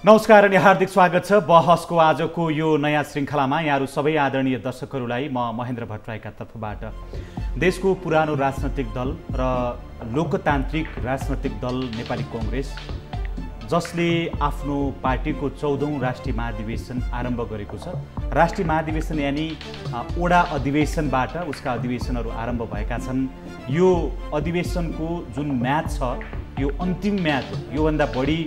नमस्कार अनि हार्दिक स्वागत छ बहसको आजको यो नयाँ श्रृङ्खलामा। यहाँहरू सबै आदरणीय दर्शकहरूलाई म महेन्द्र भट्टराईका तर्फबाट देशको पुरानो राजनैतिक दल र लोकतान्त्रिक राजनैतिक दल नेपाली कांग्रेस, जसले आफ्नो पार्टीको 14औं राष्ट्रिय महाधिवेशन आरम्भ गरेको छ। राष्ट्रिय महाधिवेशन यानी ओडा अधिवेशनबाट उसका अधिवेशनहरू आरम्भ भएका छन्। यो अधिवेशनको जुन म्याच छ यो अन्तिम म्याच हो। योभन्दा बढी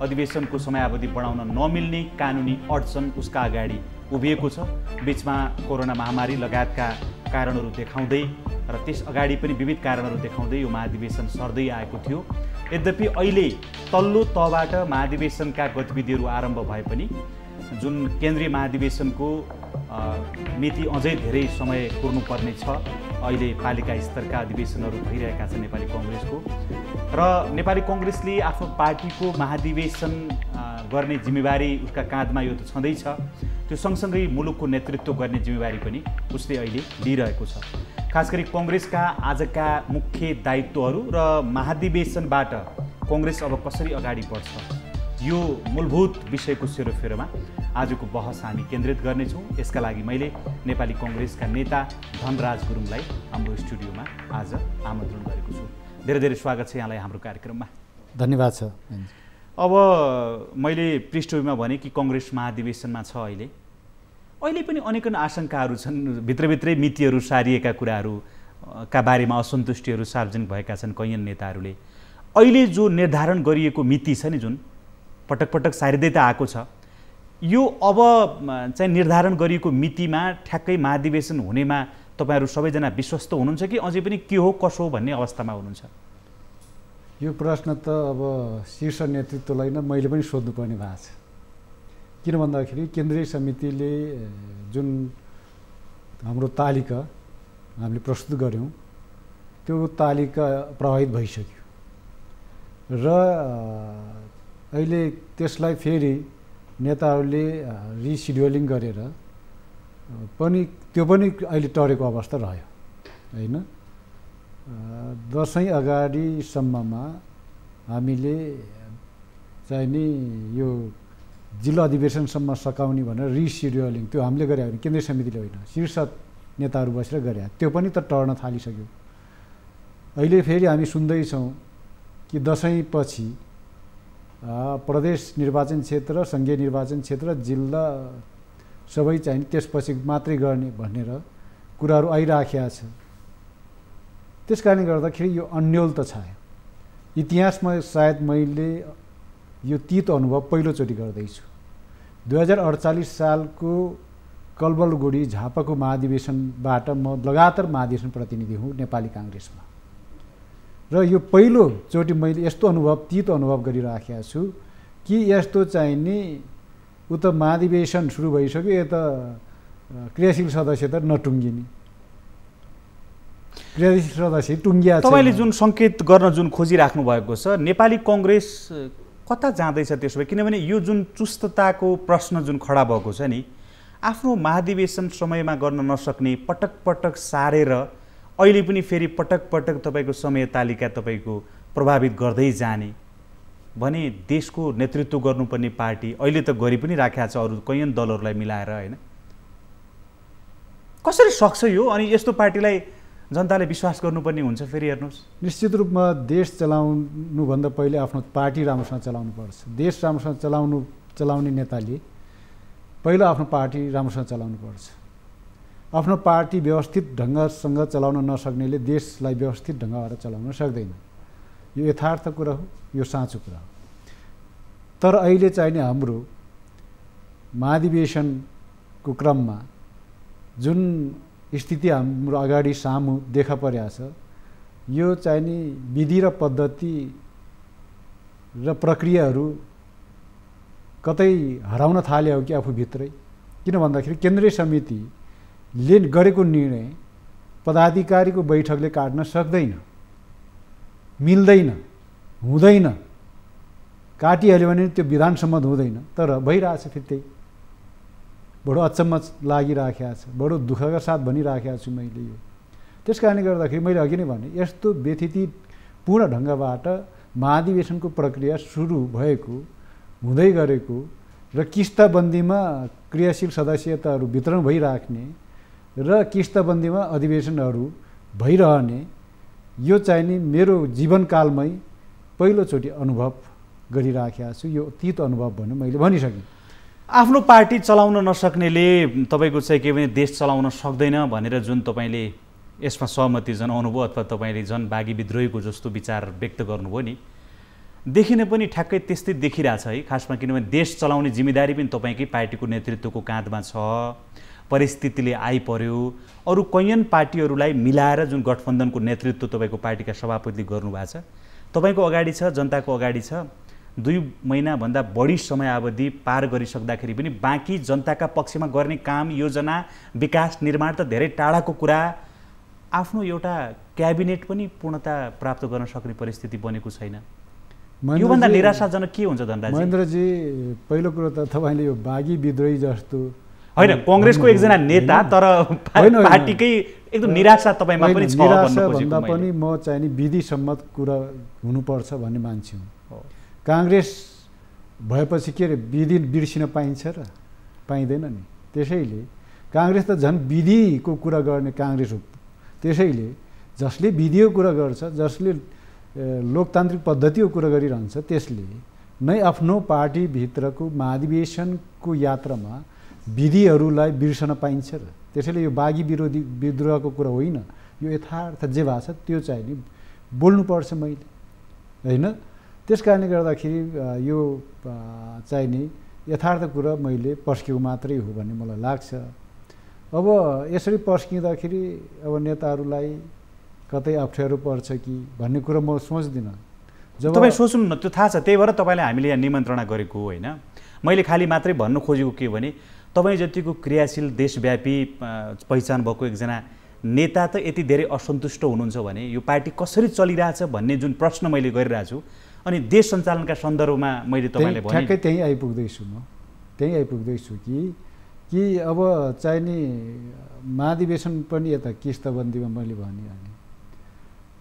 अधिवेशनको समयावधि बढाउन नमिल्ने कानुनी अडचन उसका अगाडि उभिएको छ। बीचमा कोरोना महामारी लगायतका कारणहरू देखाउँदै र त्यस अगाडि पनि विविध कारणहरू देखाउँदै यो महाधिवेशन सर्दै आएको थियो। यद्यपि अहिले तल्लो तहबाट महाधिवेशनका गतिविधिहरू आरम्भ भए पनि जुन केन्द्रीय महाधिवेशनको मिति अझै धेरै समय कुर्नुपर्ने छ। अहिले पालिका स्तरका अधिवेशनहरू भइरहेका छन् नेपाली कांग्रेसको, र नेपाली कांग्रेसले आफ्नो पार्टीको महाधिवेशन गर्ने जिम्मेवारी उसका काँधमा यो त छँदैछ, त्यो सँगसँगै मुलुकको नेतृत्व गर्ने जिम्मेवारी पनि उसले अहिले लिइरहेको छ। खास गरी कांग्रेसका आजका मुख्य दायित्वहरू र महाधिवेशनबाट कांग्रेस अब कसरी अगाडि बढ्छ, यो मूलभूत विषयको सेरोफेरोमा आजको बहस हामी केन्द्रित गर्नेछौँ। यसका लागि मैले नेपाली कांग्रेसका नेता धनराज गुरुङलाई हाम्रो स्टुडियोमा आज आमन्त्रण गरेको छु। धेरै धेरै स्वागत छ यहाँलाई हाम्रो कार्यक्रममा। धन्यवाद छ। अब मैले पृष्ठभूमिमा भने कि कांग्रेस महाधिवेशनमा छ। अहिले पनि अनेकन आशंकाहरू छन्, भित्रभित्रै मितिहरू सारिएका कुराहरू का बारेमा असन्तुष्टिहरू सार्वजनिक भएका छन् कैयन नेताहरूले। अहिले जो निर्धारण गरिएको मिति छ नि, जुन पटक पटक सारिँदै त आएको छ, यो अब चाहिँ निर्धारण गरिएको मितिमा ठ्याक्कै महाधिवेशन हुनेमा तपाईहरू सबैजना विश्वस्त हुनुहुन्छ कि अझै पनि के हो कसो हो भन्ने अवस्थामा हुनुहुन्छ? यो प्रश्न त अब शीर्ष नेतृत्वलाई नै मैले पनि सोध्नुपर्ने भएको छ। किन भन्दाखेरि केन्द्रीय समितिले जुन हाम्रो तालिका हामीले प्रस्तुत गऱ्यौँ त्यो तालिका प्रभावित भइसक्यो र अहिले त्यसलाई फेरि नेताहरूले रिसिड्युलिङ गरेर पनि त्यो पनि अहिले टरेको अवस्था रह्यो हैन। दसैँ अगाडिसम्ममा हामीले चाहिँ नि यो जिल्ला अधिवेशनसम्म सकाउने भनेर रिसिड्युलिङ त्यो हामीले गरे होइन, केन्द्रीय समितिले होइन, शीर्ष नेताहरू बसेर गरे। त्यो पनि त टर्न थालिसक्यो। अहिले फेरि हामी सुन्दैछौँ कि दसैँपछि प्रदेश निर्वाचन क्षेत्र, सङ्घीय निर्वाचन क्षेत्र, जिल्ला सबै चाहिँ त्यसपछि मात्रै गर्ने भनेर कुराहरू आइराखेका छ। त्यस कारणले गर्दाखेरि यो अन्यल त छ। इतिहासमा सायद मैले यो तीत अनुभव पहिलोचोटि गर्दैछु। 2048 सालको कलबलगुडी झापाको महाधिवेशनबाट म लगातार महाधिवेशन प्रतिनिधि हुँ नेपाली काङ्ग्रेसमा, र यो पहिलोचोटि मैले यस्तो अनुभव तीत अनुभव गरिराखेको छु कि यस्तो चाहिँ नि उता महाधिवेशन सुरु भइसक्यो, यता क्रियाशील सदस्य त नटुङ्गिने, क्रियाशील सदस्य टुङ्गिया छ। तपाईँले जुन सङ्केत गर्न जुन खोजिराख्नु भएको छ, नेपाली कांग्रेस कता जाँदैछ त्यसो भए? किनभने यो जुन चुस्तताको प्रश्न जुन खडा भएको छ नि, आफ्नो महाधिवेशन समयमा गर्न नसक्ने, पटक पटक सारेर अहिले पनि फेरि पटक पटक तपाईँको समय तालिका तपाईँको प्रभावित गर्दै जाने भने देशको नेतृत्व गर्नुपर्ने पार्टी अहिले त गरि पनि राखेको छ अरू कैयन दलहरूलाई मिलाएर, होइन? कसरी सक्छ यो? अनि यस्तो पार्टीलाई जनताले विश्वास गर्नुपर्ने हुन्छ फेरि? हेर्नुहोस्, निश्चित रूपमा देश चलाउनुभन्दा पहिले आफ्नो पार्टी राम्रोसँग चलाउनुपर्छ। देश राम्रोसँग चलाउने नेताले पहिला आफ्नो पार्टी राम्रोसँग चलाउनुपर्छ। आफ्नो पार्टी व्यवस्थित ढङ्गसँग चलाउन नसक्नेले देशलाई व्यवस्थित ढङ्गबाट चलाउन सक्दैन। यो यथार्थ कुरा हो, यो साँचो कुरा हो। तर अहिले चाहिने हाम्रो महाधिवेशनको क्रममा जुन स्थिति हाम्रो अगाडि सामु देखा परेको छ, यो चाहिने विधि र पद्धति र प्रक्रियाहरू कतै हराउन थाल्यो कि आफूभित्रै। किन भन्दाखेरि केन्द्रीय समितिले गरेको निर्णय पदाधिकारीको बैठकले काट्न सक्दैन, मिल्दैन, हुँदैन। काटिहाल्यो भने त्यो विधानसम्मत हुँदैन, तर भइरहेछ फेरि त्यही। बडो अचम्म लागिराखेको छ, बडो दुःखका साथ भनिराखेको छु मैले यो। त्यस कारणले गर्दाखेरि मैले अघि नै भने यस्तो व्यथितिपूर्ण ढङ्गबाट महाधिवेशनको प्रक्रिया सुरु भएको हुँदै गरेको र किस्ताबन्दीमा क्रियाशील सदस्यताहरू वितरण भइराख्ने र किस्ताबन्दीमा अधिवेशनहरू भइरहने यो चाहिँ नि मेरो जीवनकालमै पहिलोचोटि अनुभव गरिराखेको छु। यो तीत अनुभव भन्नु मैले भनिसकेँ। आफ्नो पार्टी चलाउन नसक्नेले तपाईँको चाहिँ के भने देश चलाउन सक्दैन भनेर जुन तपाईँले यसमा सहमति जनाउनु भयो अथवा तपाईँले झन् बागी विद्रोहीको जस्तो विचार व्यक्त गर्नुभयो नि, देखिन पनि ठ्याक्कै त्यस्तै देखिरहेछ है। खासमा किनभने देश चलाउने जिम्मेदारी पनि तपाईँकै पार्टीको नेतृत्वको काँधमा छ। परिस्थितिले आइपर्यो, अरू कैयन पार्टीहरूलाई मिलाएर जुन गठबन्धनको नेतृत्व तपाईँको पार्टीका सभापतिले गर्नुभएको छ, तपाईँको अगाडि छ, जनताको अगाडि छ। 2 महिनाभन्दा बढी समयावधि पार गरिसक्दाखेरि पनि बाँकी जनताका पक्षमा गर्ने काम, योजना, विकास, निर्माण त धेरै टाढाको कुरा। आफ्नो एउटा क्याबिनेट पनि पूर्णता प्राप्त गर्न सक्ने परिस्थिति बनेको छैन। योभन्दा निराशाजनक के हुन्छ धनराज महेन्द्रजी? पहिलो कुरो त तपाईँले यो बागी विद्रोही जस्तो होइन, कङ्ग्रेसको एकजना नेता तर पार्टीकै एकदम निराशा तपाईँमा पनि छ भन्दा पनि म चाहिँ नि विधिसम्मत कुरा हुनुपर्छ भन्ने मान्छे हुँ। काङ्ग्रेस भएपछि के अरे विधि बिर्सिन पाइन्छ र? पाइँदैन नि। त्यसैले काङ्ग्रेस त झन् विधिको कुरा गर्ने काङ्ग्रेस हो। त्यसैले जसले विधिको कुरा गर्छ, जसले लोकतान्त्रिक पद्धतिको कुरा गरिरहन्छ, त्यसले नै आफ्नो पार्टीभित्रको महाधिवेशनको यात्रामा विधिहरूलाई बिर्सन पाइन्छ र? त्यसैले यो बागी विरोधी विद्रोहको कुरा होइन, यो यथार्थ जे भएको छ त्यो चाहिँ नि बोल्नुपर्छ मैले, होइन? त्यस कारणले गर्दाखेरि यो चाहिँ नि यथार्थ कुरा मैले पस्केको मात्रै हो भन्ने मलाई लाग्छ। अब यसरी पस्किँदाखेरि अब नेताहरूलाई कतै अप्ठ्यारो पर्छ कि भन्ने कुरा म सोच्दिनँ। जब तपाईँ सोच्नु न, त्यो थाहा छ। त्यही भएर तपाईँलाई हामीले यहाँ निमन्त्रणा गरेको होइन। मैले खालि मात्रै भन्नु खोजेको के भने तपाईँ जतिको क्रियाशील देशव्यापी पहिचान भएको एकजना नेता त यति धेरै असन्तुष्ट हुनुहुन्छ भने यो पार्टी कसरी चलिरहेछ भन्ने जुन प्रश्न मैले गरिरहेको छु, अनि देश सञ्चालनका सन्दर्भमा मैले तपाईँलाई भने ठ्याक्कै त्यहीँ आइपुग्दैछु। म त्यहीँ आइपुग्दैछु कि अब चाहिँ नि महाधिवेशन पनि यता किस्ताबन्दीमा मैले भनिहालेँ।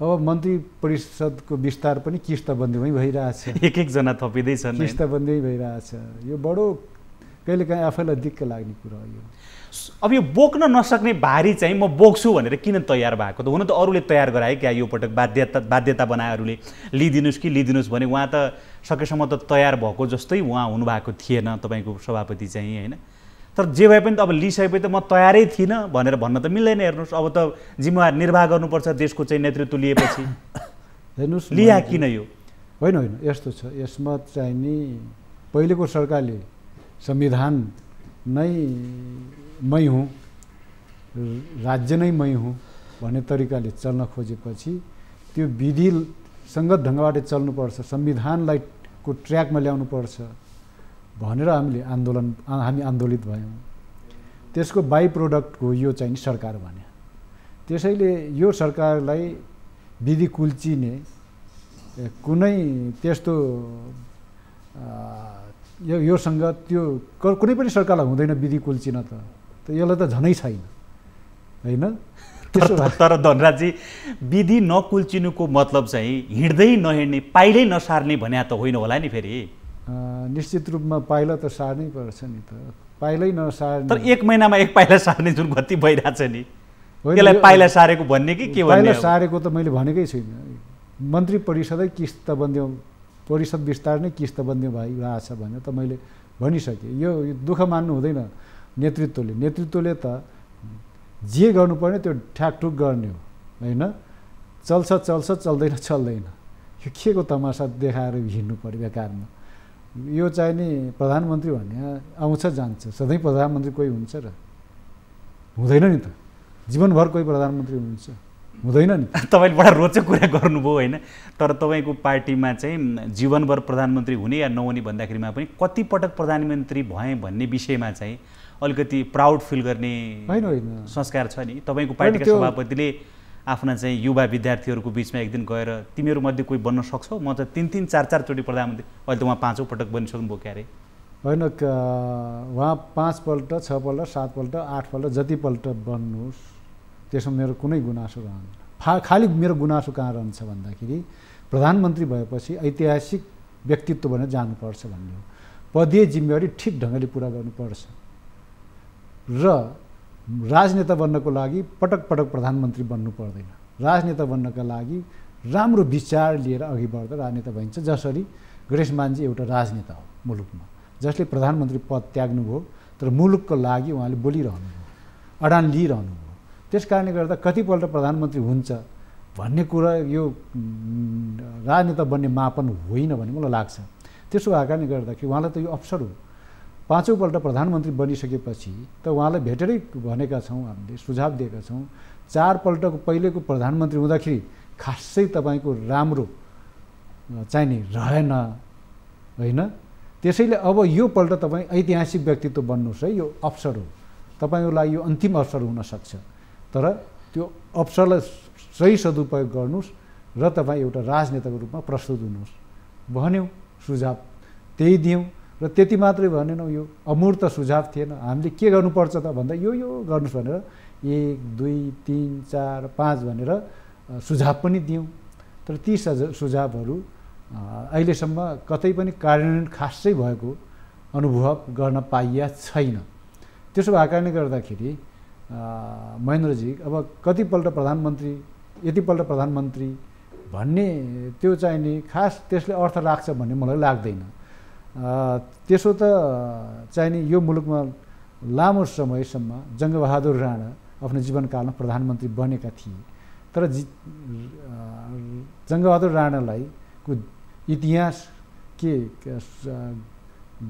अब मन्त्री परिषदको विस्तार पनि किस्ताबन्दीमै भइरहेछ। एकजना थपिँदैछन्, किस्ताबन्दी भइरहेछ। यो बडो कहिलेकाहीँ आफैलाई दिक्क लाग्ने कुरा हो। यो अब यो बोक्न नसक्ने भारी चाहिँ म बोक्छु भनेर किन तयार भएको त? हुन त अरूले तयार गराए क्या यो पटक, बाध्यता बनाएहरूले लिदिनुहोस् कि लिदिनुहोस् भने उहाँ त सकेसम्म त तयार भएको जस्तै उहाँ हुनुभएको थिएन तपाईँको सभापति चाहिँ, होइन? तर जे भए पनि त अब लिइसकेपछि त म तयारै थिइनँ भनेर भन्न त मिल्दैन। हेर्नुहोस्, अब त जिम्मेवार निर्वाह गर्नुपर्छ देशको चाहिँ नेतृत्व लिएपछि। हेर्नुहोस्, लिया किन यो? होइन होइन, यस्तो छ। यसमा चाहिँ नि पहिलेको सरकारले संविधान नै मै हुँ, राज्य नै मै हुँ भन्ने तरिकाले चल्न खोजेपछि त्यो विधिसङ्गत ढङ्गबाट चल्नुपर्छ, संविधानलाई को ट्र्याकमा ल्याउनुपर्छ भनेर हामी आन्दोलित भयौँ। त्यसको बाई प्रोडक्ट हो यो चाहिँ सरकार भने। त्यसैले यो सरकारलाई विधि कुल्चिने कुनै त्यस्तो योसँग त्यो कुनै पनि सरकारलाई हुँदैन विधि कुल्चिन त यसलाई त झनै छैन, होइन? तर धनराजजी, विधि नकुल्चिनुको मतलब चाहिँ हिँड्दै नहिँड्ने, पाइलै नसार्ने भन्या त होइन होला नि? फेरि निश्चित रूपमा पाइला त सार्नै पर्छ नि त। पाइलै नसार्ने, तर 1 महिनामा 1 पाइला सार्ने जुन गति भइरहेछ नि, त्यसलाई पाइला सारेको भन्ने कि के भन्ने? पाइला सारेको त मैले भनेकै छैन। मन्त्री परिषदै किस्ताबन्दी, परिषद विस्तार नै किस्ताबन्दी भइरहेछ भनेर त मैले भनिसकेँ। यो दुःख मान्नु हुँदैन नेतृत्वले। नेतृत्वले त जे गर्नुपर्ने त्यो ठ्याकठुक गर्ने हो, होइन? चल्छ चल्छ, चल्दैन चल्दैन। यो के को तमासा देखाएर हिँड्नु पर्यो बेकारमा? यो चाहिँ नि प्रधानमन्त्री भन्ने आउँछ जान्छ, सधैँ प्रधानमन्त्री कोही हुन्छ र? हुँदैन नि त। जीवनभर कोही प्रधानमन्त्री हुन्छ? हुँदैन नि। तपाईँले बडा रोचक कुरा गर्नुभयो, होइन? तर तपाईँको पार्टीमा चाहिँ जीवनभर प्रधानमन्त्री हुने या नहुने भन्दाखेरिमा पनि कति पटक प्रधानमन्त्री भएँ भन्ने विषयमा चाहिँ अलिकति प्राउड फिल गर्ने संस्कार छ नि। तपाईँको पार्टीका सभापतिले आफ्ना चाहिँ युवा विद्यार्थीहरूको बिचमा एक दिन गएर तिमीहरू मध्ये कोही बन्न सक्छौ, म त 3-3, 4-4 चोटि प्रधानमन्त्री, अहिले त उहाँ 5औं पटक बनिसक्नुभयो क्यारे? होइन, उहाँ 5 पल्ट, 6 पल्ट, 7 पल्ट, 8 पल्ट जतिपल्ट बन्नुहोस् त्यसमा मेरो कुनै गुनासो रहन्न। खालि मेरो गुनासो कहाँ रहन्छ भन्दाखेरि प्रधानमन्त्री भएपछि ऐतिहासिक व्यक्तित्व भनेर जानुपर्छ भन्ने हो। पदीय जिम्मेवारी ठिक ढङ्गले पुरा गर्नुपर्छ र राजनेता बन्नको लागि पटक पटक प्रधानमन्त्री बन्नु पर्दैन। राजनेता बन्नका लागि राम्रो विचार लिएर अघि बढ्दा राजनेता भइन्छ। जसरी गणेश मानजी एउटा राजनेता हो मुलुकमा, जसले प्रधानमन्त्री पद त्याग्नुभयो तर मुलुकको लागि उहाँले बोलिरहनु भयो, अडान लिइरहनु भयो। त्यस कारणले गर्दा कतिपल्ट प्रधानमन्त्री हुन्छ भन्ने कुरा यो राजनेता बन्ने मापन होइन भन्ने मलाई लाग्छ। त्यसो भएको कारणले गर्दाखेरि उहाँलाई त यो अवसर हो। पाँचौँपल्ट प्रधानमन्त्री बनिसकेपछि त उहाँलाई भेटेरै भनेका छौँ, हामीले सुझाव दिएका छौँ। 4 पल्टको पहिलेको प्रधानमन्त्री हुँदाखेरि खासै तपाईँको राम्रो चाहिने रहेन होइन। त्यसैले अब यो पल्ट तपाईँ ऐतिहासिक व्यक्तित्व बन्नुहोस् है, यो अवसर हो तपाईँको लागि, यो अन्तिम अवसर हुनसक्छ। तर त्यो अवसरलाई सही सदुपयोग गर्नुहोस् र तपाईँ एउटा राजनेताको रूपमा प्रस्तुत हुनुहोस् भन्यौँ, सुझाव त्यही दियौँ। र त्यति मात्रै भनेनौँ, यो अमूर्त सुझाव थिएन। हामीले के गर्नुपर्छ त भन्दा यो गर्नुहोस् भनेर 1 2 3 4 5 भनेर सुझाव पनि दियौँ। तर ती सुझावहरू अहिलेसम्म कतै पनि कार्यान्वयन खासै भएको अनुभव गर्न पाइया छैन। त्यसो भएको कारणले गर्दाखेरि महेन्द्रजी अब कतिपल्ट प्रधानमन्त्री, यतिपल्ट प्रधानमन्त्री भन्ने त्यो चाहिँ नि खास त्यसले अर्थ राख्छ भन्ने मलाई लाग्दैन। त्यसो त चाहिँ नि यो मुलुकमा लामो समयसम्म जङ्गबहादुर राणा आफ्नो जीवनकालमा प्रधानमन्त्री बनेका थिए। तर जङ्गबहादुर राणालाई को इतिहास के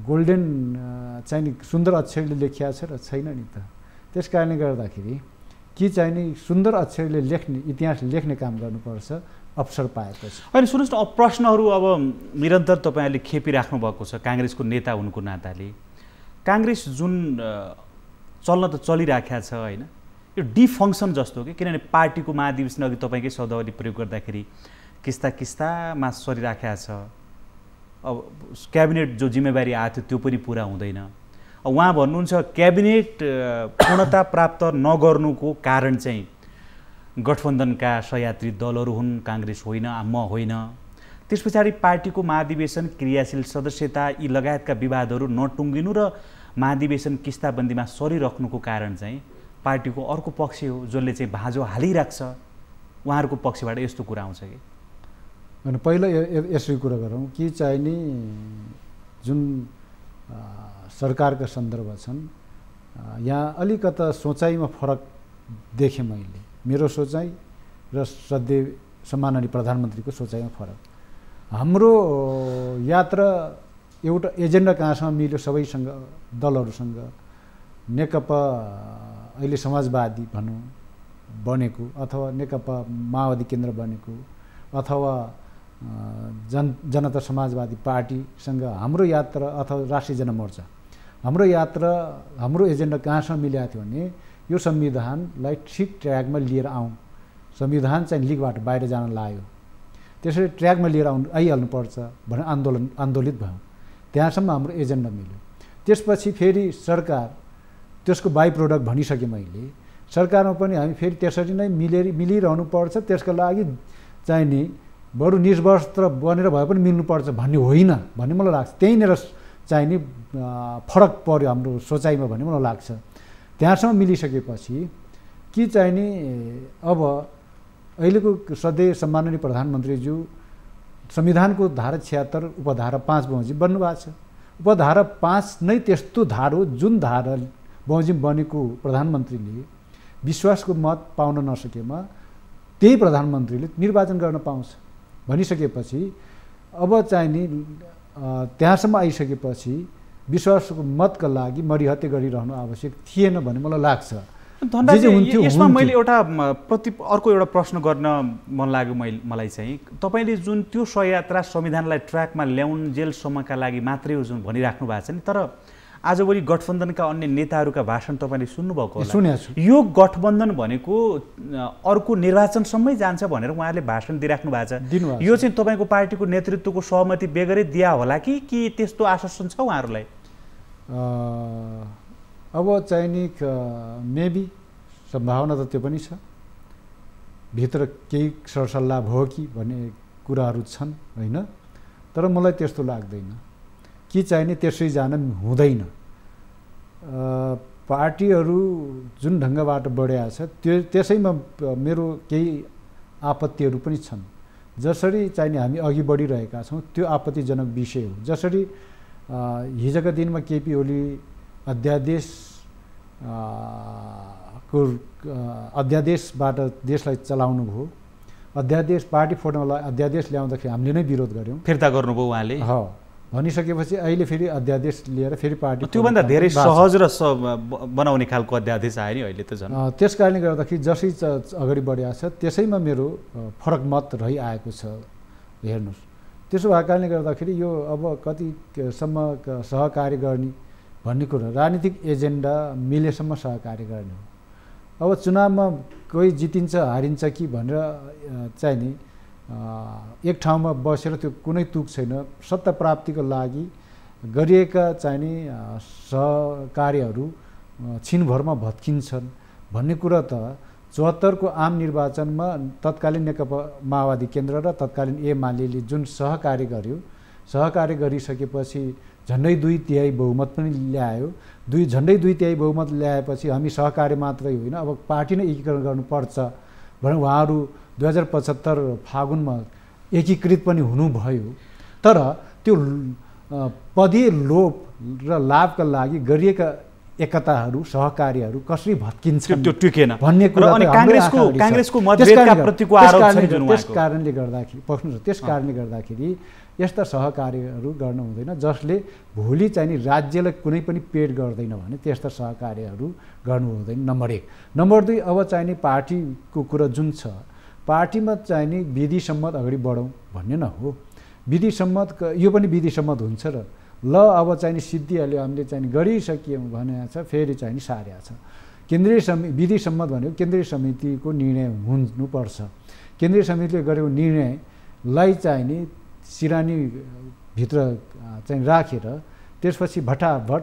गोल्डन चाहिँ नि सुन्दर अक्षरले लेखिया छ र छैन नि त। त्यस कारणले गर्दाखेरि कि चाहिँ नि सुन्दर अक्षरले लेख्ने, इतिहास लेख्ने काम गर्नुपर्छ अवसर पाएपछि। होइन सुन्नुहोस् न, अब प्रश्नहरू अब निरन्तर तपाईँहरूले खेपिराख्नु भएको छ काङ्ग्रेसको नेता हुनुको नाताले। काङ्ग्रेस जुन चल्न त चलिराखेको छ होइन, यो डिफङ्सन जस्तो हो कि, किनभने पार्टीको महाधिवेशन अघि तपाईँकै शब्दावली प्रयोग गर्दाखेरि किस्ता किस्तामा सरिराखेको छ। अब क्याबिनेट जो जिम्मेवारी आएको थियो त्यो पनि पुरा हुँदैन। उहाँ भन्नुहुन्छ क्याबिनेट पूर्णता प्राप्त नगर्नुको कारण चाहिँ गठबन्धनका सहयात्री दलहरू हुन्, काङ्ग्रेस होइन, म होइन। त्यस पछाडि पार्टीको महाधिवेशन, क्रियाशील सदस्यता यी लगायतका विवादहरू नटुङ्गिनु र महाधिवेशन किस्ताबन्दीमा सरिराख्नुको कारण चाहिँ पार्टीको अर्को पक्ष हो जसले चाहिँ भाँजो हालिराख्छ। उहाँहरूको पक्षबाट यस्तो कुरा आउँछ कि? अनि पहिला यसरी कुरा गरौँ कि चाहिँ नि जुन सरकारका सन्दर्भ छन्, यहाँ अलिकता सोचाइमा फरक देखेँ मैले। मेरो सोचाइ र श्रद्धेय सम्माननीय प्रधानमन्त्रीको सोचाइमा फरक। हाम्रो यात्रा एउटा एजेन्डा कहाँसम्म मिल्यो सबैसँग, दलहरूसँग। नेकपा अहिले समाजवादी भनौँ बनेको, अथवा नेकपा माओवादी केन्द्र बनेको, अथवा जनता समाजवादी पार्टीसँग हाम्रो यात्रा, अथवा राष्ट्रिय जनमोर्चा, हाम्रो यात्रा, हाम्रो एजेन्डा कहाँसम्म मिलेको थियो भने यो संविधानलाई ठिक ट्र्याकमा लिएर आउँ। संविधान चाहिँ लिगबाट बाहिर जान लाग्यो, त्यसरी ट्र्याकमा लिएर आइहाल्नुपर्छ भनेर आन्दोलित भयौँ। त्यहाँसम्म हाम्रो एजेन्डा मिल्यो। त्यसपछि फेरि सरकार, त्यसको बाई प्रोडक्ट भनिसकेँ मैले, सरकारमा पनि हामी फेरि त्यसरी नै मिलिरहनु पर्छ। त्यसका लागि चाहिँ नि बरु निष्वस्त्र बनेर भए पनि मिल्नुपर्छ भन्ने होइन भन्ने मलाई लाग्छ। त्यहीँनिर चाहिँ नि फरक पर्यो हाम्रो सोचाइमा भन्ने मलाई लाग्छ। त्यहाँसम्म मिलिसकेपछि कि चाहिँ नि अब अहिलेको श्रद्धेय सम्माननीय प्रधानमन्त्रीज्यू संविधानको धारा 76 उपधारा 5 बमोजिम बन्नुभएको छ। उपधारा 5 नै त्यस्तो धारा हो जुन धारा बमोजिम बनेको प्रधानमन्त्रीले विश्वासको मत पाउन नसकेमा त्यही प्रधानमन्त्रीले निर्वाचन गर्न पाउँछ भनिसकेपछि अब चाहिँ नि त्यहाँसम्म आइसकेपछि विश्वासको मतका लागि मरिहत्ते गरिरहनु आवश्यक थिएन भन्ने मलाई लाग्छ। यसमा मैले अर्को एउटा प्रश्न गर्न मन लाग्यो मलाई चाहिँ, तपाईँले जुन त्यो सहयात्रा संविधानलाई ट्र्याकमा ल्याउन्जेलसम्मका लागि मात्रै हो जुन भनिराख्नु भएको छ नि, तर आजभोलि गठबन्धनका अन्य नेताहरूका भाषण तपाईँले सुन्नुभएको होला। सुनेको छु। यो गठबन्धन भनेको अर्को निर्वाचनसम्मै जान्छ भनेर उहाँहरूले भाषण दिइराख्नु भएको छ। यो चाहिँ तपाईँको पार्टीको नेतृत्वको सहमति बेगरै दिया होला कि त्यस्तो आश्वासन छ उहाँहरूलाई? अब चाहिँ नि मेबी सम्भावना त त्यो पनि छ, भित्र केही सरसल्लाह भयो कि भन्ने कुराहरू छन् होइन। तर मलाई त्यस्तो लाग्दैन कि चाहिने त्यसरी जान हुँदैन। पार्टीहरू जुन ढङ्गबाट बढेको छ त्यसैमा मेरो केही आपत्तिहरू पनि छन्। जसरी चाहिने हामी अघि बढिरहेका छौँ त्यो आपत्तिजनक विषय हो। जसरी हिजोका दिनमा केपी ओली अध्यादेशबाट देशलाई चलाउनु भयो। अध्यादेश पार्टी फोड्नलाई अध्यादेश ल्याउँदाखेरि हामीले नै विरोध गऱ्यौँ। फिर्ता गर्नुभयो उहाँले। भनिसकेपछि अहिले फेरि अध्यादेश लिएर फेरि पार्टी त्योभन्दा धेरै सहज र बनाउने खालको अध्यादेश आयो नि अहिले त झन्। त्यस कारणले गर्दाखेरि जसै अगाडि बढिरहेको छ त्यसैमा मेरो फरक मत रहिआएको छ। हेर्नुहोस्, त्यसो भएको कारणले गर्दाखेरि यो अब कतिसम्म सहकार्य गर्ने भन्ने कुरा राजनीतिक एजेन्डा मिलेसम्म सहकार्य गर्ने हो। अब चुनावमा कोही जितिन्छ हारिन्छ कि भनेर चाहिँ नि एक ठाउँमा बसेर त्यो कुनै तुक छैन। सत्ता प्राप्तिको लागि गरिएका चाहिने सहकार्यहरू छिनभरमा भत्किन्छन् भन्ने कुरा त 74 को आम निर्वाचनमा तत्कालीन नेकपा माओवादी केन्द्र र तत्कालीन एमाले जुन सहकार्य गर्यो, सहकार्य गरिसकेपछि झन्डै 2/3 बहुमत पनि ल्यायो। झन्डै 2/3 बहुमत ल्याएपछि हामी सहकार्य मात्रै होइन अब पार्टी नै एकीकरण गर्नुपर्छ भनेर उहाँहरू 2075 फागुनमा एकीकृत पनि हुनुभयो। तर त्यो पदीय लोभ र लाभका लागि गरिएका एकताहरू सहकार्यहरू कसरी भत्किन्छन् त्यो टिकेन भन्ने कुरा अनि कांग्रेसको मतभेदका प्रतिको आरोप छ जुन त्यस कारणले गर्दाखेरि पक्नु त्यस कारणले गर्दाखेरि यस्ता सहकार्यहरू गर्न हुँदैन जसले भोलि चाहिँ राज्यलाई कुनै पनि पेड गर्दैन भने त्यस्ता सहकार्यहरू गर्नु हुँदैन। नम्बर 1। नम्बर 2, अब चाहिँ पार्टीको कुरा जुन छ पार्टीमा चाहिँ विधि सम्मत अगाडि बढौँ भन्ने न हो। विधि सम्मत यो पनि विधि सम्मत हुन्छ र ल अब चाहिँ सिद्धिहाल्यो हामीले चाहिँ गरिसक्यौँ भनेको छ फेरि चाहिँ सारेको छ। केन्द्रीय विधि सम्मत भनेको केन्द्रीय समितिको निर्णय हुनुपर्छ। केन्द्रीय समितिले गरेको निर्णयलाई चाहिँ सिरानीभित्र चाहिँ राखेर त्यसपछि भटाभट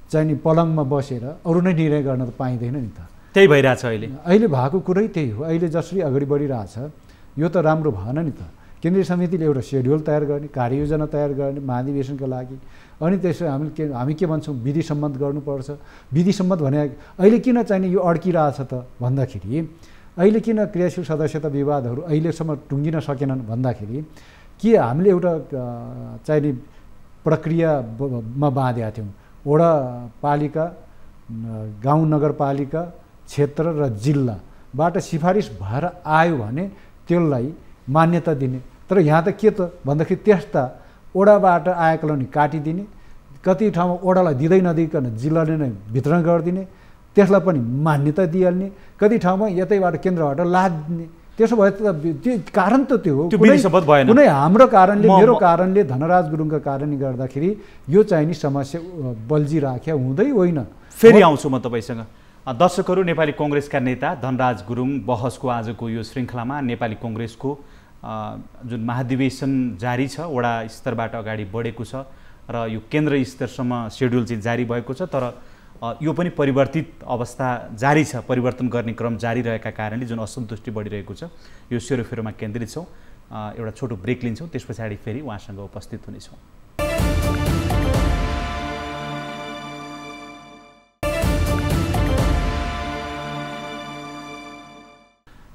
चाहिँ पलङमा बसेर अरू नै निर्णय गर्न त पाइँदैन नि त। त्यही भइरहेछ अहिले भएको कुरै त्यही हो। अहिले जसरी अगाडि बढिरहेछ यो त राम्रो भएन नि त। केन्द्रीय समितिले एउटा सेड्युल तयार गर्ने, कार्ययोजना तयार गर्ने महाधिवेशनका लागि, अनि त्यसो हामी के भन्छौँ विधि सम्मत गर्नुपर्छ। विधि सम्मत भने अहिले किन चाहिँ यो अड्किरहेछ त भन्दाखेरि अहिले किन क्रियाशील सदस्यता विवादहरू अहिलेसम्म टुङ्गिन सकेनन् भन्दाखेरि के हामीले एउटा चाहिँ प्रक्रियामा बाँधेका थियौँ। वडा पालिका, गाउँ नगरपालिका, क्षेत्र र जिल्लाबाट सिफारिस भएर आयो भने त्यसलाई मान्यता दिने। तर यहाँ त के त भन्दाखेरि त्यस्ता ओडाबाट आएकोलाई नि काटिदिने, कति ठाउँमा ओडालाई दिँदै नदिकन जिल्लाले नै वितरण गरिदिने, त्यसलाई पनि मान्यता दिइहाल्ने, कति ठाउँमा यतैबाट केन्द्रबाट लादिने। त्यसो भए त त्यो कारण त त्यो हो। कुनै हाम्रो कारणले मेरो कारणले धनराज गुरुङका कारणले गर्दाखेरि यो चाहिँ नि समस्या बल्झिराख्या हुँदै होइन। फेरि आउँछु म तपाईँसँग। दर्शकहरू, नेपाली कङ्ग्रेसका नेता धनराज गुरुङ बहसको आजको यो श्रृङ्खलामा नेपाली कङ्ग्रेसको जुन महाधिवेशन जारी छ वडा स्तरबाट अगाडि बढेको छ र यो केन्द्र स्तरसम्म सेड्युल चाहिँ जारी भएको छ। तर यो पनि परिवर्तित अवस्था जारी छ, परिवर्तन गर्ने क्रम जारी रहेका कारणले जुन असन्तुष्टि बढिरहेको छ यो सेरोफेरोमा केन्द्रित छौँ। एउटा छोटो ब्रेक लिन्छौँ, त्यस पछाडि फेरि उहाँसँग उपस्थित हुनेछौँ।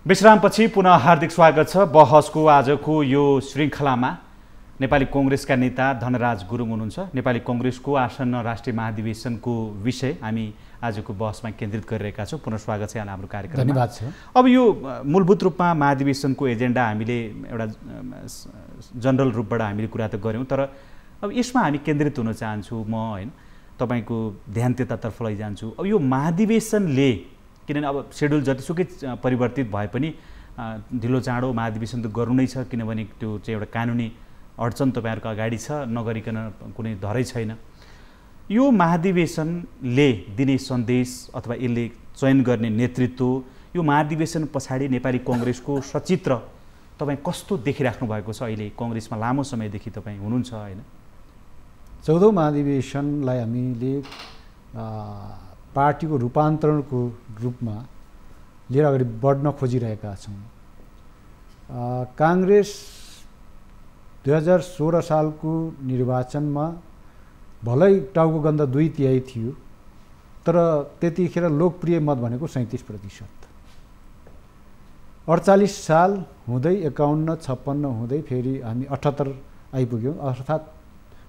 विश्रामपछि पुनः हार्दिक स्वागत छ। बहसको आजको यो श्रृङ्खलामा नेपाली कङ्ग्रेसका नेता धनराज गुरुङ हुनुहुन्छ। नेपाली कङ्ग्रेसको आसन्न राष्ट्रिय महाधिवेशनको विषय हामी आजको बहसमा केन्द्रित गरिरहेका छौँ। पुनः स्वागत छ यहाँलाई हाम्रो कार्यक्रममा। धन्यवाद छ। अब यो मूलभूत रूपमा महाधिवेशनको एजेन्डा हामीले एउटा जनरल रूपबाट हामीले कुरा त गऱ्यौँ, तर अब यसमा हामी केन्द्रित हुन चाहन्छु म, होइन, तपाईँको ध्यान त्यतातर्फ लैजान्छु। अब यो महाधिवेशनले, किनभने अब सेड्युल जतिसुकै परिवर्तित भए पनि ढिलो चाँडो महाधिवेशन त गर्नु नै छ, किनभने त्यो चाहिँ एउटा कानुनी अडचन तपाईँहरूको अगाडि छ, नगरिकन कुनै धरै छैन। यो महाधिवेशनले दिने सन्देश अथवा यसले चयन गर्ने नेतृत्व, यो महाधिवेशन पछाडि नेपाली कङ्ग्रेसको सचित्र तपाईँ कस्तो देखिराख्नु भएको छ? अहिले कङ्ग्रेसमा लामो समयदेखि तपाईँ हुनुहुन्छ, होइन? 14औं महाधिवेशनलाई हामीले पार्टीको रूपान्तरणको रूपमा लिएर अगाडि बढ्न खोजिरहेका छौँ। काङ्ग्रेस 2016 सालको निर्वाचनमा भलै टाउको गन्ध 2/3 थियो, तर त्यतिखेर लोकप्रिय मत भनेको 37%। 48 साल हुँदै 51, 56 हुँदै फेरि हामी 78 आइपुग्यौँ, अर्थात्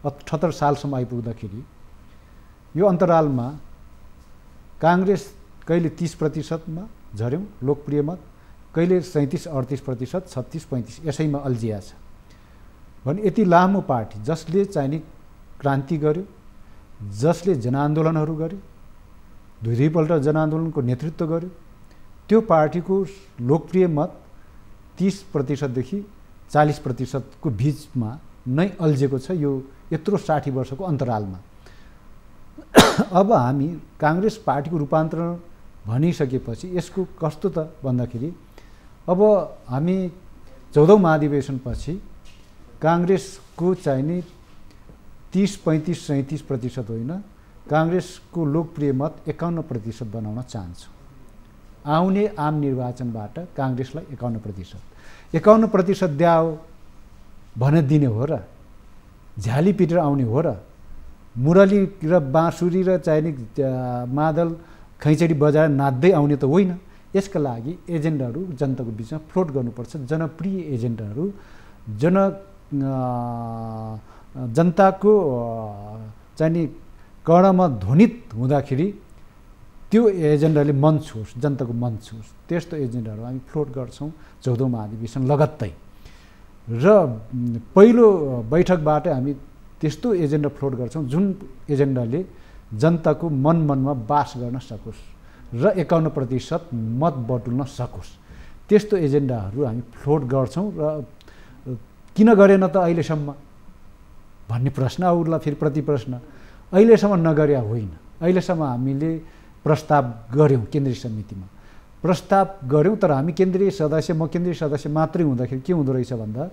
78 सालसम्म आइपुग्दाखेरि यो अन्तरालमा काङ्ग्रेस कहिले 30%मा झऱ्यौँ लोकप्रिय मत, कहिले 37-38%, 36-35 यसैमा अल्झिया छ भने यति लामो पार्टी जसले चाहिने क्रान्ति गर्यो, जसले जनआन्दोलनहरू गर्यो, दुईपल्ट जनआन्दोलनको नेतृत्व गर्यो, त्यो पार्टीको लोकप्रिय मत 30%देखि 40%को बिचमा नै अल्झेको छ यो यत्रो 60 वर्षको अन्तरालमा। अब हामी काङ्ग्रेस पार्टीको रूपान्तरण भनिसकेपछि यसको कस्तो त भन्दाखेरि अब हामी 14औं महाधिवेशनपछि काङ्ग्रेसको चाहिने 30-35-37% होइन, काङ्ग्रेसको लोकप्रिय मत 51% बनाउन चाहन्छौँ। आउने आम निर्वाचनबाट काङ्ग्रेसलाई 51% द्याओ भने दिने हो र, झ्याली पिटेर आउने हो र, मुरली र बाँसुरी र चाहिने मादल खैँचडी बजाएर नाच्दै आउने त होइन। यसका लागि एजेन्डाहरू जनताको बिचमा फ्लोट गर्नुपर्छ, जनप्रिय एजेन्डाहरू जनताको चाहिने कर्णमा ध्वनित हुँदाखेरि त्यो एजेन्डाले मन छुओस्, जनताको मन छुओस्, त्यस्तो एजेन्डाहरू हामी फ्लोट गर्छौँ 14औं महाधिवेशन लगत्तै। र पहिलो बैठकबाट हामी त्यस्तो एजेन्डा फ्लोट गर्छौँ जुन एजेन्डाले जनताको मनमा बास गर्न सकोस् र 51% मत बटुल्न सकोस्, त्यस्तो एजेन्डाहरू हामी फ्लोट गर्छौँ। र किन गरेन त अहिलेसम्म भन्ने प्रश्न आउला, फेरि प्रति प्रश्न अहिलेसम्म नगरे होइन। अहिलेसम्म हामीले प्रस्ताव गऱ्यौँ, केन्द्रीय समितिमा प्रस्ताव गऱ्यौँ, तर हामी केन्द्रीय सदस्य, म केन्द्रीय सदस्य मात्रै हुँदाखेरि के हुँदो रहेछ भन्दा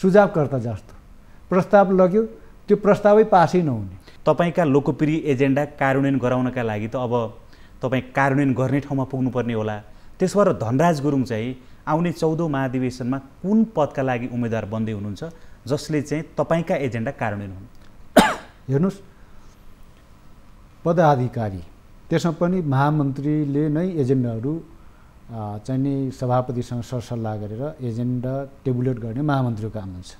सुझावकर्ता जस्तो प्रस्ताव लग्यो, त्यो प्रस्तावै पासै नहुने। तपाईँका लोकप्रिय एजेन्डा कार्यान्वयन गराउनका लागि त अब तपाईँ कार्यान्वयन गर्ने ठाउँमा पुग्नुपर्ने होला। त्यसो भएर धनराज गुरुङ चाहिँ आउने 14औं महाधिवेशनमा कुन पदका लागि उम्मेदवार बन्दै हुनुहुन्छ जसले चाहिँ तपाईँका एजेन्डा कार्यान्वयन हुन्? हेर्नुहोस्, पदाधिकारी त्यसमा पनि महामन्त्रीले नै एजेन्डाहरू चाहिँ नि सभापतिसँग सरसल्लाह गरेर एजेन्डा टेबुलेट गर्ने महामन्त्रीको काम हुन्छ।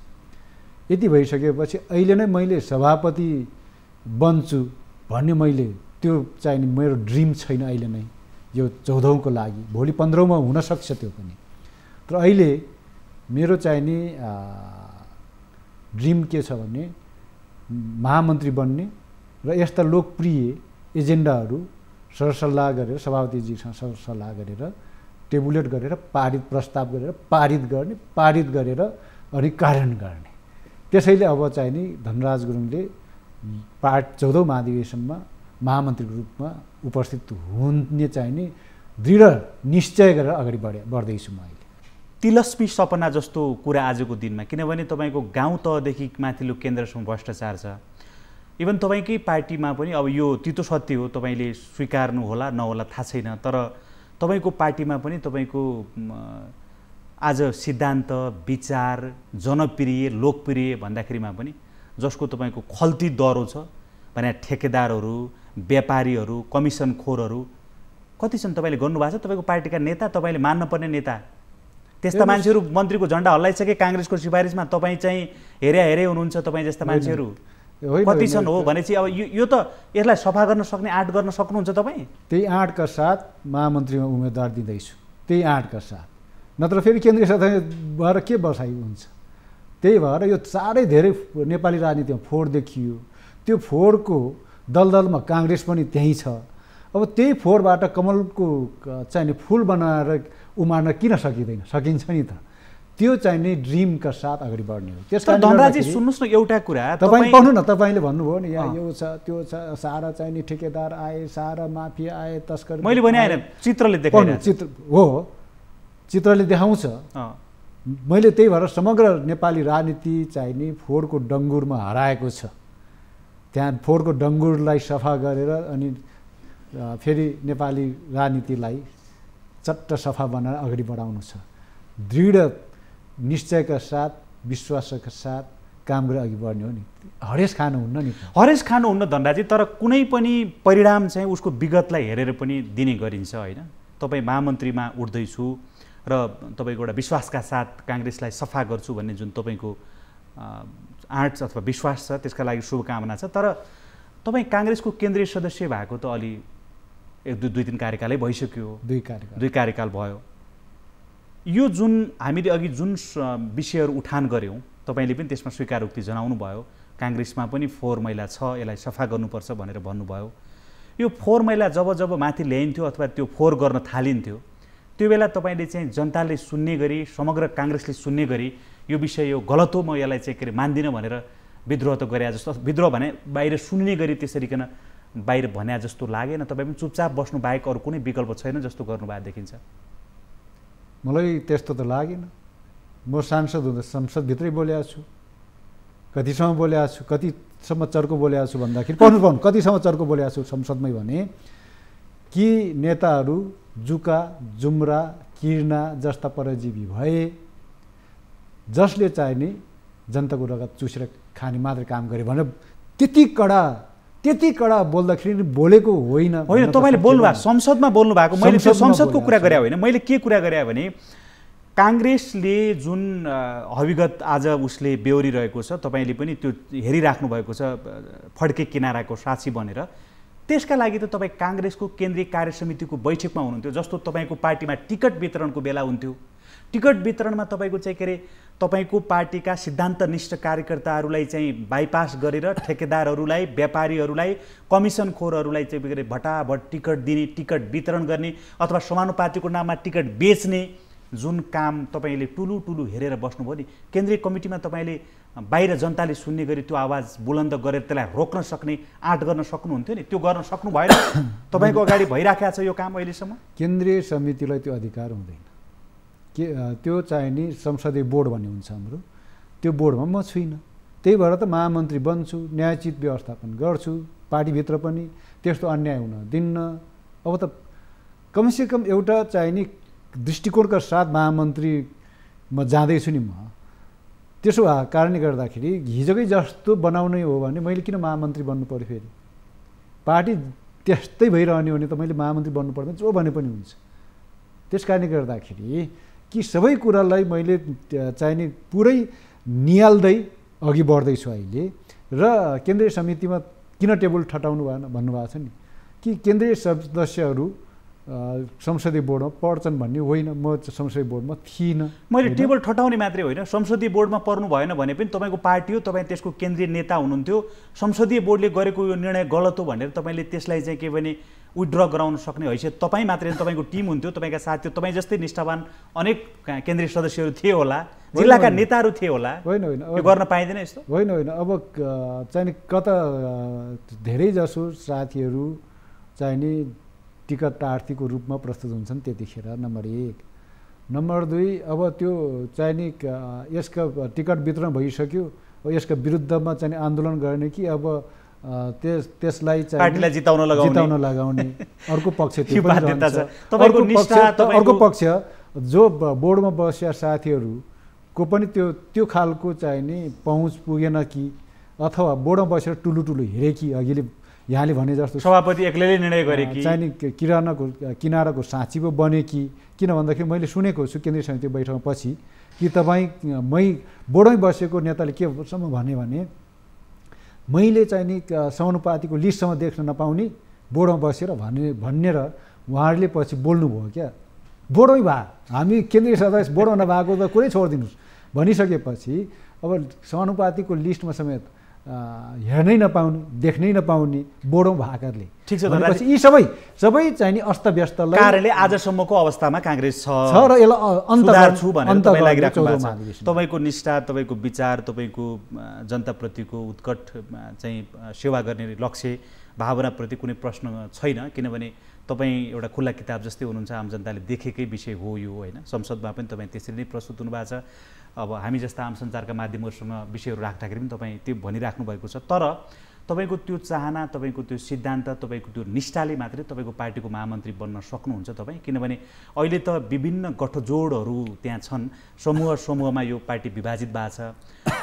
यति भइसकेपछि अहिले नै मैले सभापति बन्छु भन्ने मैले त्यो चाहिँ मेरो ड्रिम छैन अहिले नै, यो 14औंको लागि, भोलि 15औंमा हुनसक्छ त्यो पनि। तर अहिले मेरो चाहिने ड्रिम के छ भने महामन्त्री बन्ने र यस्ता लोकप्रिय एजेन्डाहरू सरसल्लाह गरेर सभापतिजीसँग सरसल्लाह गरेर टेबुलेट गरेर प्रस्ताव गरेर पारित गरेर अनि कार्यान्वयन गर्ने। त्यसैले अब चाहिँ नि धनराज गुरुङले 14औं महाधिवेशनमा महामन्त्रीको रूपमा उपस्थित हुने चाहिँ नि दृढ निश्चय गरेर अगाडि बढ्दैछु म अहिले। तिलस्मी सपना जस्तो कुरा आजको दिनमा, किनभने तपाईँको गाउँ तहदेखि माथिल्लो केन्द्रसम्म भ्रष्टाचार छ। इभन तपाईँकै पार्टीमा पनि अब यो तितो सत्य हो, तपाईँले स्वीकार्नु होला नहोला थाहा छैन, तर तपाईँको पार्टीमा पनि तपाईँको आज सिद्धान्त, विचार, जनप्रिय, लोकप्रिय भन्दाखेरिमा पनि जसको तपाईँको खल्ती दरो छ भने ठेकेदारहरू, व्यापारीहरू, कमिसनखोरहरू कति छन्? तपाईँले गर्नुभएको छ, तपाईँको पार्टीका नेता, तपाईँले मान्नुपर्ने नेता, त्यस्ता मान्छेहरू मन्त्रीको झन्डा हल्लाइसके काङ्ग्रेसको सिफारिसमा, तपाईँ चाहिँ हेरे हुनुहुन्छ। तपाईँ जस्ता मान्छेहरू कति छन् हो भनेपछि अब यो त यसलाई सफा गर्न सक्ने आँट गर्न सक्नुहुन्छ तपाईँ? त्यही आँटका साथ महामन्त्रीमा उम्मेदवार दिँदैछु, त्यही आँटका साथ, नत्र फेरि केन्द्रीय सदस्य भएर के बसाइ हुन्छ। त्यही भएर यो साह्रै धेरै नेपाली राजनीतिमा फोहोर देखियो, त्यो फोहोरको दलदलमा काङ्ग्रेस पनि त्यहीँ छ। अब त्यही फोहोरबाट कमलको चाहिने फुल बनाएर उमार्न किन सकिँदैन? सकिन्छ नि त। त्यो चाहिने ड्रिमका साथ अगाडि बढ्ने हो। त्यसकारण धनराजी सुन्नुहोस् न, एउटा कुरा तपाईँ पढ्नु न, तपाईँले भन्नुभयो नि यहाँ यो छ त्यो छ, सारा चाहिने ठेकेदार आए, सारा माफिया आए, तस्कर। मैले भने आएन, चित्रले देखाउनु, चित्र हो, चित्रले देखाउँछ। मैले त्यही भएर समग्र नेपाली राजनीति चाहिने फोहोरको डङ्गुरमा हराएको छ। त्यहाँ फोहोरको डङ्गुरलाई सफा गरेर अनि फेरि नेपाली राजनीतिलाई चट्ट सफा बनाएर अगाडि बढाउनु छ। दृढ निश्चयका साथ विश्वासका साथ काम गरेर अघि बढ्ने हो नि। हरेस खानु हुन्न नि, हरेस खानु हुन्न धनराजी, तर कुनै पनि परिणाम चाहिँ उसको विगतलाई हेरेर पनि दिने गरिन्छ होइन। तपाईँ महामन्त्रीमा उठ्दैछु र तपाईँको एउटा विश्वासका साथ काङ्ग्रेसलाई सफा गर्छु भन्ने जुन तपाईँको आँट अथवा विश्वास छ त्यसका लागि शुभकामना छ। तर तपाईँ काङ्ग्रेसको केन्द्रीय सदस्य भएको त अलि दुई तिन कार्यकालै भइसक्यो, दुई कार्यकाल भयो। यो जुन हामीले अघि जुन विषयहरू उठान गऱ्यौँ तपाईँले पनि त्यसमा स्वीकारोक्ति जनाउनु भयो। काङ्ग्रेसमा पनि फोहोर मैला छ, यसलाई सफा गर्नुपर्छ भनेर भन्नुभयो। यो फोहोर मैला जब जब माथि ल्याइन्थ्यो अथवा त्यो फोहोर गर्न थालिन्थ्यो त्यो बेला तपाईँले चाहिँ जनताले सुन्ने गरी, समग्र काङ्ग्रेसले सुन्ने गरी यो विषय यो गलत हो, म यसलाई चाहिँ के अरे मान्दिनँ भनेर विद्रोह त गरे जस्तो, विद्रोह भने बाहिर सुन्ने गरी त्यसरीकन बाहिर भन्या जस्तो लागेन। तपाईँ पनि चुपचाप बस्नु बाहेक अरू कुनै विकल्प छैन जस्तो गर्नुभएको देखिन्छ। मलाई त्यस्तो त लागेन। म सांसद हुँदा संसदभित्रै बोलेको छु, कतिसम्म बोलेको छु, कतिसम्म चर्को बोलेको छु भन्दाखेरि पाउनु कतिसम्म चर्को बोलेको छु संसदमै भने कि नेताहरू जुका, जुम्रा, किर्ना जस्ता परजीवी भए जसले चाहिने जनताको रगत चुसेर खाने मात्रै काम गरे भनेर त्यति कडा बोल्दाखेरि बोलेको होइन। तपाईँले बोल्नुभएको संसदमा बोल्नु भएको, मैले त्यो संसदको कुरा गरे होइन। मैले के कुरा गरेँ भने काङ्ग्रेसले जुन हविगत आज उसले बेहोरिरहेको छ, तपाईँले पनि त्यो हेरिराख्नु भएको छ फड्के किनाराको साक्षी बनेर, त्यसका लागि त तपाईँ काङ्ग्रेसको केन्द्रीय कार्य समितिको बैठकमा हुनुहुन्थ्यो। जस्तो तपाईँको पार्टीमा टिकट वितरणको बेला हुन्थ्यो, टिकट वितरणमा तपाईँको चाहिँ के अरे तपाईँको पार्टीका सिद्धान्तनिष्ठ कार्यकर्ताहरूलाई चाहिँ बाइपास गरेर ठेकेदारहरूलाई, व्यापारीहरूलाई, कमिसनखोरहरूलाई चाहिँ के अरे भटाभट टिकट दिने, टिकट वितरण गर्ने अथवा समानुपातिको नाममा टिकट बेच्ने जुन काम तपाईँले टुलु हेरेर बस्नुभयो नि, केन्द्रीय कमिटीमा तपाईँले बाहिर जनताले सुन्ने गरी त्यो आवाज बुलन्द गरेर त्यसलाई रोक्न सक्ने आँट गर्न सक्नुहुन्थ्यो नि, त्यो गर्न सक्नु भएन। तपाईँको अगाडि भइराखेको छ यो काम अहिलेसम्म। केन्द्रीय समितिलाई त्यो अधिकार हुँदैन। के त्यो चाहिँ नि संसदीय बोर्ड भन्ने हुन्छ हाम्रो, त्यो बोर्डमा म छुइनँ। त्यही भएर त महामन्त्री बन्छु, न्यायोचित व्यवस्थापन गर्छु, पार्टीभित्र पनि त्यस्तो अन्याय हुन दिन्न। अब त कमसेकम एउटा चाहिँ नि दृष्टिकोणका साथ महामन्त्रीमा जाँदैछु नि म। त्यसो भएको कारणले गर्दाखेरि हिजोकै जस्तो बनाउनै हो भने मैले किन महामन्त्री बन्नु पऱ्यो? फेरि पार्टी त्यस्तै भइरहने हो भने त मैले महामन्त्री बन्नु पर्दैन, जो भने पनि हुन्छ। त्यस कारणले गर्दाखेरि कि सबै कुरालाई मैले चाहिने पुरै निहाल्दै अघि बढ्दैछु अहिले। र केन्द्रीय समितिमा किन टेबल ठटाउनु भएन भन्नुभएको छ नि, कि केन्द्रीय सदस्यहरू संसदीय बोर्डमा पढ्छन् भन्ने होइन। म संसदीय बोर्डमा थिइनँ। मैले टेबल ठटाउने मात्रै होइन, संसदीय बोर्डमा पर्नु भएन भने पनि तपाईँको पार्टी हो, तपाईँ त्यसको केन्द्रीय नेता हुनुहुन्थ्यो। संसदीय बोर्डले गरेको यो निर्णय गलत हो भनेर तपाईँले त्यसलाई चाहिँ के भने विथड्र गराउन सक्ने हैसियत तपाईँ मात्रै, तपाईँको टिम हुन्थ्यो, तपाईँका साथी, तपाईँ जस्तै निष्ठावान अनेक केन्द्रीय सदस्यहरू थिए होला, जिल्लाका नेताहरू थिए होला। होइन यो गर्न पाइँदैन यस्तो? होइन। अब चाहिँ कता धेरै जसो साथीहरू चाहिँ नि टिकट प्रार्थीको रूपमा प्रस्तुत हुन्छन् त्यतिखेर, नम्बर 1। नम्बर 2, अब त्यो चाहिँ नि यसका टिकट वितरण भइसक्यो, यसका विरुद्धमा चाहिँ आन्दोलन गर्ने कि अब त्यसलाई पार्टीलाई जिताउन लगाउने अर्को पक्ष त्यो पनि रहन्छ। अर्को पक्ष जो बोर्डमा बसेका साथीहरूको पनि त्यो खालको चाहिँ नि पहुँच पुगेन कि, अथवा बोर्डमा बसेर टुलु हेरे कि, अघिले यहाँले भने जस्तो सभापति एक्लैले निर्णय गरे कि, चाहिँ नि किनाराको साँची पो बने कि। किन भन्दाखेरि मैले सुनेको छु केन्द्रीय समिति बैठकमा पछि कि मै बोर्डमै बसेको नेताले केसम्म भने मैले चाहिँ नि समानुपातिको लिस्टसम्म देख्न नपाउने बोर्डमा बसेर भन्ने र उहाँहरूले पछि बोल्नुभयो क्या। बोर्डमै भए हामी केन्द्रीय सदस्य बोर्डमा नभएको त कुरै छोडिदिनुहोस् भनिसकेपछि अब समानुपातिको लिस्टमा समेत हेर्नै नपाउने, देख्नै नपाउने बोर्डमा भएकाले, ठिक छ, यी सबै चाहिँ नि अस्तव्यस्तलाई कारणले आजसम्मको अवस्थामा काङ्ग्रेस छ र यसलाई अन्त छु भनेर तपाईँ लागिराख्नु भएको छ। तपाईँको निष्ठा, तपाईँको विचार, तपाईँको जनताप्रतिको उत्कट चाहिँ सेवा गर्ने लक्ष्य भावनाप्रति कुनै प्रश्न छैन, किनभने तपाईँ एउटा खुल्ला किताब जस्तै हुनुहुन्छ। आम जनताले देखेकै विषय हो यो होइन। संसदमा पनि तपाईँ त्यसरी नै प्रस्तुत हुनुभएको छ। अब हामी जस्ता आम सञ्चारका माध्यमहरूसँग विषयहरू राख्दाखेरि पनि तपाईँ त्यो भनिराख्नु भएको छ। तर तपाईँको त्यो चाहना, तपाईँको त्यो सिद्धान्त, तपाईँको त्यो निष्ठाले मात्रै तपाईँको पार्टीको महामन्त्री बन्न सक्नुहुन्छ तपाईँ? किनभने अहिले त विभिन्न गठजोडहरू त्यहाँ छन्, समूहमा यो पार्टी विभाजित भएको छ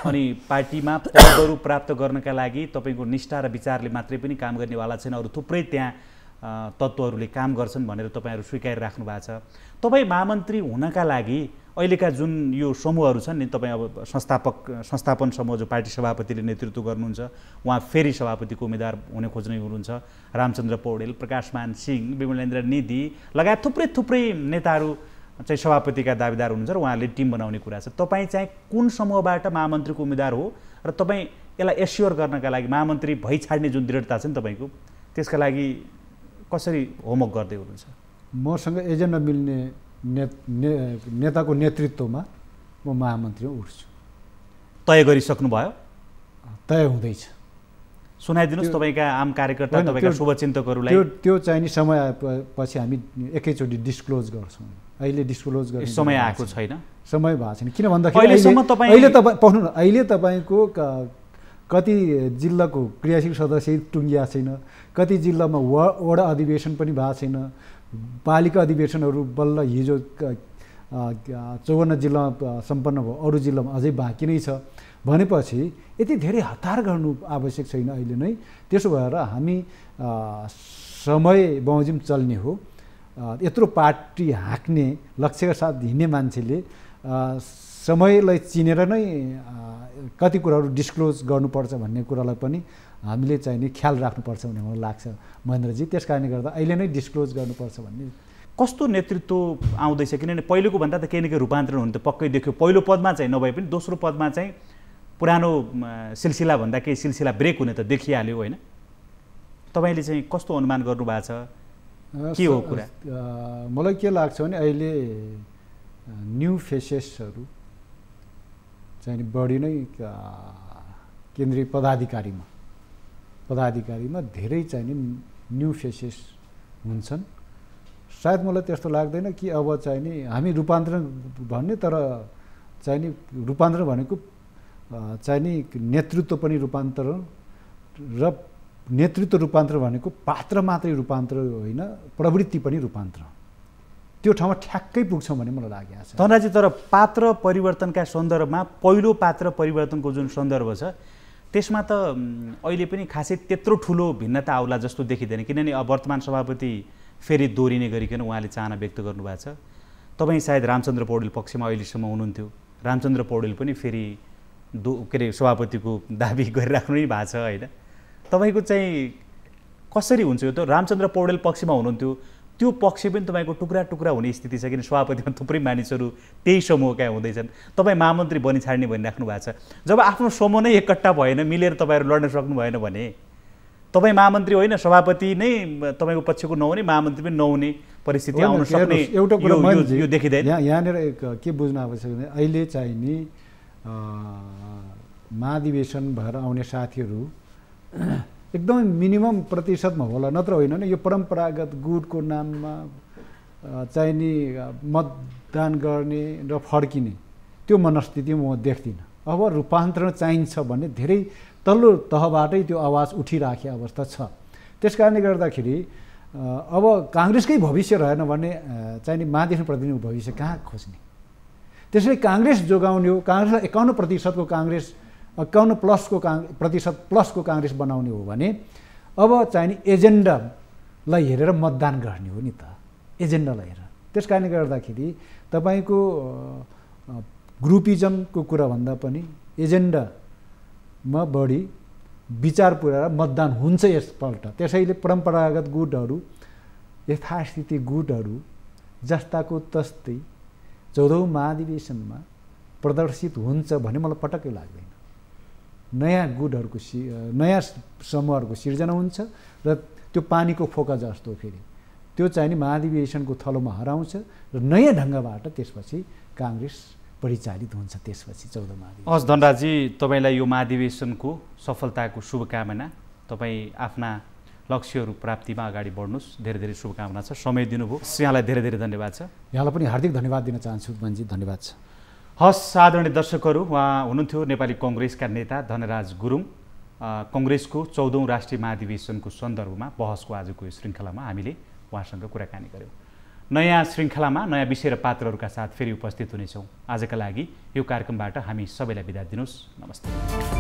अनि पार्टीमा पदहरू प्राप्त गर्नका लागि तपाईँको निष्ठा र विचारले मात्रै पनि काम गर्नेवाला छैन, अरू थुप्रै त्यहाँ तत्त्वहरूले काम गर्छन् भनेर तपाईँहरू स्वीकारिराख्नु भएको छ। तपाईँ महामन्त्री हुनका लागि अहिलेका जुन यो समूहहरू छन् नि, तपाईँ अब संस्थापन समूह जो पार्टी सभापतिले नेतृत्व गर्नुहुन्छ, उहाँ फेरि सभापतिको उम्मेदवार हुने खोज्दै हुनुहुन्छ, रामचन्द्र पौडेल, प्रकाशमान सिंह, विमलेन्द्र निधि लगायत थुप्रै नेताहरू चाहिँ सभापतिका दावेदार हुनुहुन्छ र उहाँहरूले टिम बनाउने कुरा छ। तपाईँ चाहिँ कुन समूहबाट महामन्त्रीको उम्मेदवार हो र तपाईँ यसलाई एस्योर गर्नका लागि महामन्त्री भइ छाड्ने जुन दृढता छ नि तपाईँको, त्यसका लागि कसरी होमवर्क गर्दै हुनुहुन्छ? मसँग एजेन्डा मिल्ने नेताको नेतृत्वमा म महामन्त्री उठ्छु। तय गरिसक्नुभयो? तय हुँदैछ। सुनाइदिनुहोस् तपाईँका आम कार्यकर्ता, तपाईँका शुभचिन्तकहरूलाई। त्यो चाहिँ नि समय आएपछि हामी एकैचोटि डिस्क्लोज गर्छौँ। अहिले डिस्क्लोज गर्ने समय आएको छैन, समय भएको छैन। किन भन्दाखेरि अहिले तपाईँको कति जिल्लाको क्रियाशील सदस्य टुङ्गिया छैन, कति जिल्लामा वडा अधिवेशन पनि भएको छैन, पालिका अधिवेशनहरू बल्ल हिजो 54 जिल्लामा सम्पन्न भयो, अरू जिल्लामा अझै बाँकी नै छ भनेपछि यति धेरै हतार गर्नु आवश्यक छैन अहिले नै। त्यसो भएर हामी समय बमोजिम चल्ने हो। यत्रो पार्टी हाँक्ने लक्ष्यका साथ हिँड्ने मान्छेले समयलाई चिनेर नै कति कुराहरू डिस्क्लोज गर्नुपर्छ भन्ने कुरालाई पनि हामीले चाहिँ नि ख्याल राख्नुपर्छ भन्ने मलाई लाग्छ महेन्द्रजी। त्यस कारणले गर्दा अहिले नै डिस्क्लोज गर्नुपर्छ भन्ने। कस्तो नेतृत्व आउँदैछ? किनभने पहिलेको भन्दा त केही न केही रूपान्तरण हुनु त पक्कै देखियो। पहिलो पदमा चाहिँ नभए पनि दोस्रो पदमा चाहिँ पुरानो सिलसिला भन्दा केही सिलसिला ब्रेक हुने त देखिहाल्यो होइन? तपाईँले चाहिँ कस्तो अनुमान गर्नुभएको छ? के हो कुरा? मलाई के लाग्छ भने अहिले न्यू फेसेसहरू चाहिँ बढी नै केन्द्रीय पदाधिकारीमा धेरै चाहिँ नि न्यू फेसेस हुन्छन्। सायद मलाई त्यस्तो लाग्दैन कि अब चाहिँ नि हामी रूपान्तरण भन्ने, तर चाहिँ नि रूपान्तरण भनेको चाहिँ नि नेतृत्व पनि रूपान्तरण र नेतृत्व रूपान्तरण भनेको पात्र मात्रै रूपान्तरण होइन, प्रवृत्ति पनि रूपान्तरण। त्यो ठाउँमा ठ्याक्कै पुग्छौँ भन्ने मलाई लागेको छ धनराजी। तर पात्र परिवर्तनका सन्दर्भमा पहिलो पात्र परिवर्तनको जुन सन्दर्भ छ त्यसमा त अहिले पनि खासै त्यत्रो ठुलो भिन्नता आउला जस्तो देखिँदैन, किनभने अब वर्तमान सभापति फेरि दोहोरिने गरिकन उहाँले चाहना व्यक्त गर्नुभएको छ। तपाईँ सायद रामचन्द्र पौडेल पक्षमा अहिलेसम्म हुनुहुन्थ्यो, रामचन्द्र पौडेल पनि फेरि सभापतिको दाबी गरिराख्नु नै भएको छ होइन? तपाईँको चाहिँ कसरी हुन्छ यो? त रामचन्द्र पौडेल पक्षमा हुनुहुन्थ्यो, त्यो पक्ष पनि तपाईँको टुक्रा टुक्रा हुने स्थिति छ, किन सभापतिमा थुप्रै मानिसहरू त्यही समूहका हुँदैछन्। तपाईँ महामन्त्री बनि छाड्ने भनिराख्नु भएको छ। जब आफ्नो समूह नै एकट्ठा भएन, मिलेर तपाईँहरू लड्न सक्नु भएन भने तपाईँ महामन्त्री होइन, सभापति नै तपाईँको पक्षको नहुने, महामन्त्री पनि नहुने परिस्थिति आउन सक्ने एउटा कुरा यो देखिँदैन। यहाँनिर के बुझ्न आवश्यक भने अहिले चाहिँ नि महाधिवेशन भएर आउने साथीहरू एकदमै मिनिमम प्रतिशतमा होला, नत्र होइन नि यो परम्परागत गुटको नाममा चाहिँ नि मतदान गर्ने र फर्किने त्यो मनस्थिति म देख्दिनँ। अब रूपान्तरण चाहिन्छ भन्ने धेरै तल्लो तहबाटै त्यो आवाज उठिराखेको अवस्था छ। त्यस कारणले गर्दाखेरि अब काङ्ग्रेसकै भविष्य रहेन भने चाहिँ नि महाधिवेशन प्रतिनिधिको भविष्य कहाँ खोज्ने? त्यसैले काङ्ग्रेस जोगाउने हो, काङ्ग्रेसलाई 51% काङ्ग्रेस 51% प्लसको काङ्ग्रेस बनाउने हो भने अब चाहिँ नि एजेन्डालाई हेरेर मतदान गर्ने हो नि त, एजेन्डालाई हेरेर। त्यस कारणले गर्दाखेरि तपाईँको ग्रुपिजमको कुरा भन्दा पनि एजेन्डामा बढी विचार पुर्याएर मतदान हुन्छ यसपल्ट। त्यसैले परम्परागत गुटहरू, यथास्थिति गुटहरू जस्ताको तस्तै 14औं महाधिवेशनमा प्रदर्शित हुन्छ भन्ने मलाई पटक्कै लाग्दैन। नयाँ गुटहरूको नयाँ समूहहरूको सिर्जना हुन्छ र त्यो पानीको फोका जस्तो फेरि त्यो चाहिँ नि महाधिवेशनको थलोमा हराउँछ र नयाँ ढङ्गबाट त्यसपछि काङ्ग्रेस परिचालित हुन्छ। त्यसपछि 14 महाधिवेशन। हस् धनराजी, तपाईँलाई यो महाधिवेशनको सफलताको शुभकामना। तपाईँ आफ्ना लक्ष्यहरू प्राप्तिमा अगाडि बढ्नुहोस्। धेरै धेरै शुभकामना छ। समय दिनुभयो, यहाँलाई धेरै धेरै धन्यवाद छ। यहाँलाई पनि हार्दिक धन्यवाद दिन चाहन्छु मनजी, धन्यवाद छ। हस् आदरणीय दर्शकहरू, उहाँ हुनुहुन्थ्यो नेपाली कङ्ग्रेसका नेता धनराज गुरुङ। कङ्ग्रेसको 14औं राष्ट्रिय महाधिवेशनको सन्दर्भमा बहसको आजको यो श्रृङ्खलामा हामीले उहाँसँग कुराकानी गऱ्यौँ। नयाँ श्रृङ्खलामा नयाँ विषय र पात्रहरूका साथ फेरि उपस्थित हुनेछौँ। आजका लागि यो कार्यक्रमबाट हामी सबैलाई बिदा दिनुहोस्। नमस्ते।